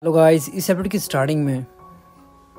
Hello guys, इस episode की starting में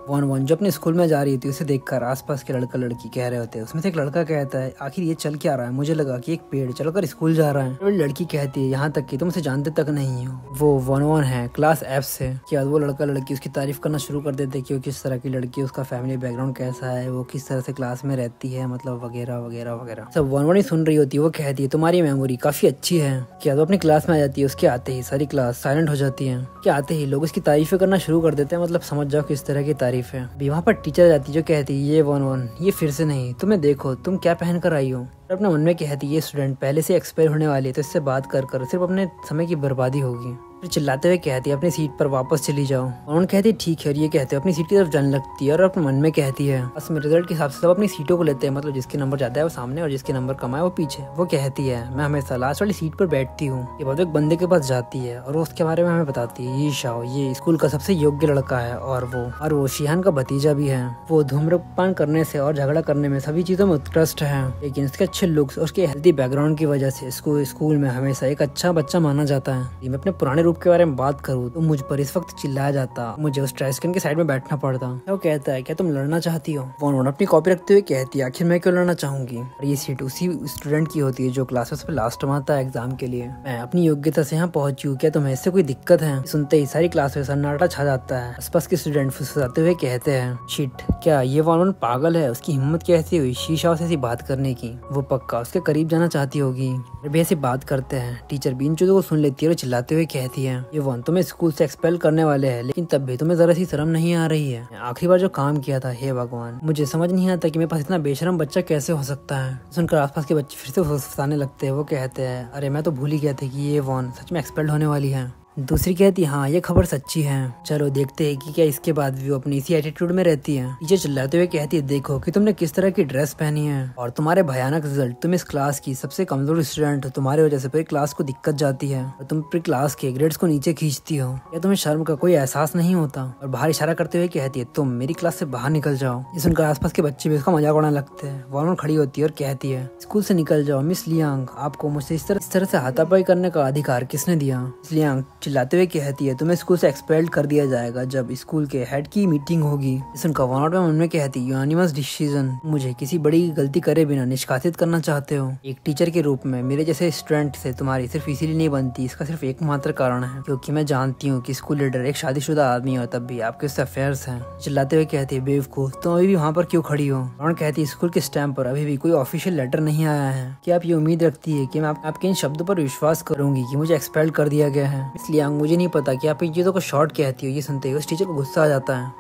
वन वन जो अपने स्कूल में जा रही थी उसे देखकर आसपास के लड़का लड़की कह रहे होते हैं। उसमें से एक लड़का कहता है, आखिर ये चल क्या रहा है? मुझे लगा कि एक पेड़ चलकर स्कूल जा रहा है। तो लड़की कहती है, यहाँ तक कि तुम उसे जानते तक नहीं हो। वो वन वन है, क्लास एफ से। क्या वो लड़का लड़की उसकी तारीफ करना शुरू कर देते कि वो किस तरह की लड़की, उसका फैमिली बैकग्राउंड कैसा है, वो किस तरह से क्लास में रहती है, मतलब वगैरह वगैरह वगैरह सब वन वन ही सुन रही होती है। वो कहती है, तुम्हारी मेमोरी काफी अच्छी है। क्या वो अपनी क्लास में आ जाती है, उसके आते ही सारी क्लास साइलेंट हो जाती है। क्या आते ही लोग उसकी तारीफें करना शुरू कर देते हैं, मतलब समझ जाओ किस तरह की तारीफ है। वहाँ पर टीचर जाती जो कहती, ये वन वन ये फिर से नहीं, तुम्हें देखो तुम क्या पहन कर आई हो। अपने मन में कहती, ये स्टूडेंट पहले से एक्सपायर होने वाली है, तो इससे बात कर कर सिर्फ अपने समय की बर्बादी होगी। फिर चिल्लाते हुए कहती है, अपनी सीट पर वापस चली जाओ। और उन कहती ठीक है, और ये कहते अपनी सीट की तरफ जाने लगती है और अपने मन में कहती है, बस में रिजल्ट के हिसाब से सब अपनी सीटों को लेते हैं, मतलब जिसके नंबर ज्यादा है वो सामने और जिसके नंबर कम है वो पीछे। वो कहती है, मैं हमेशा लास्ट वाली सीट पर बैठती हूँ। ये बात एक बंदे के पास जाती है और वो उसके बारे में हमें बताती है, ये शाओ ये स्कूल का सबसे योग्य लड़का है और वो शिहान का भतीजा भी है। वो धूम्रपान करने से और झगड़ा करने में सभी चीजों में उत्कृष्ट है, लेकिन उसके अच्छे लुक्स और उसके हेल्दी बैकग्राउंड की वजह से इसको स्कूल में हमेशा एक अच्छा बच्चा माना जाता है। मैं अपने पुराने रूप के बारे में बात करूँ तो मुझ पर इस वक्त चिल्लाया जाता, मुझे उस ट्राइस्कन के साइड में बैठना पड़ता। वो कहता है, क्या तुम लड़ना चाहती हो? वो अपनी कॉपी रखते हुए कहती है, आखिर मैं क्यों लड़ना चाहूंगी? और ये सीट उसी स्टूडेंट की होती है जो क्लासेस में लास्ट में आता है एग्जाम के लिए। मैं अपनी योग्यता से यहाँ पहुंची हूँ, क्या तुम्हें इससे कोई दिक्कत है? सुनते ही सारी क्लास में सन्नाटा छा जाता है। आसपास के स्टूडेंट फुसफुसाते हुए कहते हैं, शिट, क्या ये वन पागल है? उसकी हिम्मत कैसी हुई शीशा से ऐसी बात करने की? वो पक्का उसके करीब जाना चाहती होगी। भी ऐसी बात करते हैं। टीचर भी इन चीजों को सुन लेती है और चिल्लाते हुए कहती है, ये वन तुम्हें स्कूल से एक्सपेल करने वाले हैं, लेकिन तब भी तुम्हें जरा सी शर्म नहीं आ रही है? आखिरी बार जो काम किया था, हे भगवान, मुझे समझ नहीं आता कि मेरे पास इतना बेशरम बच्चा कैसे हो सकता है। सुनकर आसपास के बच्चे फिर से फुसफुसाने लगते हैं। वो कहते हैं, अरे मैं तो भूल ही गया था कि ये वन सच में एक्सपेल्ड होने वाली है। दूसरी कहती, हाँ ये खबर सच्ची है, चलो देखते हैं कि क्या इसके बाद भी वो अपनी इसी एटीट्यूड में रहती है। टीचर चिल्लाते हुए कहती है, देखो कि तुमने किस तरह की ड्रेस पहनी है और तुम्हारे भयानक रिजल्ट, तुम इस क्लास की सबसे कमजोर स्टूडेंट हो, तुम्हारी वजह से पूरी क्लास को दिक्कत जाती है और तुम पूरी क्लास के ग्रेड्स को नीचे खींचती हो। या तुम्हें शर्म का कोई एहसास नहीं होता? और बाहर इशारा करते हुए कहती है, तुम मेरी क्लास से बाहर निकल जाओ। ये सुनकर आसपास के बच्चे भी उसका मजाक उड़ाने लगते हैं। वॉर्न खड़ी होती है और कहती है, स्कूल से निकल जाओ मिस लियांग, आपको मुझसे इस तरह से हाथापाई करने का अधिकार किसने दिया? लियांग चिल्लाते हुए कहती है, तुम्हें स्कूल से एक्सपेल्ड कर दिया जाएगा जब स्कूल के हेड की मीटिंग होगी। सुनकर वन मन में कहती, यूनानिमस डिसीजन, मुझे किसी बड़ी गलती करे बिना निष्कासित करना चाहते हो। एक टीचर के रूप में मेरे जैसे स्टूडेंट से तुम्हारी सिर्फ इसीलिए नहीं बनती, इसका सिर्फ एकमात्र कारण है क्योंकि मैं जानती हूँ कि स्कूल लीडर एक शादीशुदा आदमी है और तब भी आपके उससे अफेयर्स हैं। चिल्लाते हुए कहती है, बेवकूफ, तुम अभी भी वहाँ पर क्यों खड़ी हो? और कहती है, स्कूल के स्टैम्प पर अभी भी कोई ऑफिशियल लेटर नहीं आया है। क्या आप ये उम्मीद रखती है कि मैं आपके इन शब्दों पर विश्वास करूंगी कि मुझे एक्सपेल्ड कर दिया गया है? इसलिए मुझे नहीं पता कि आप इन चीजों को शॉर्ट कहती हो। ये सुनते ही उस टीचर को गुस्सा आ जाता है।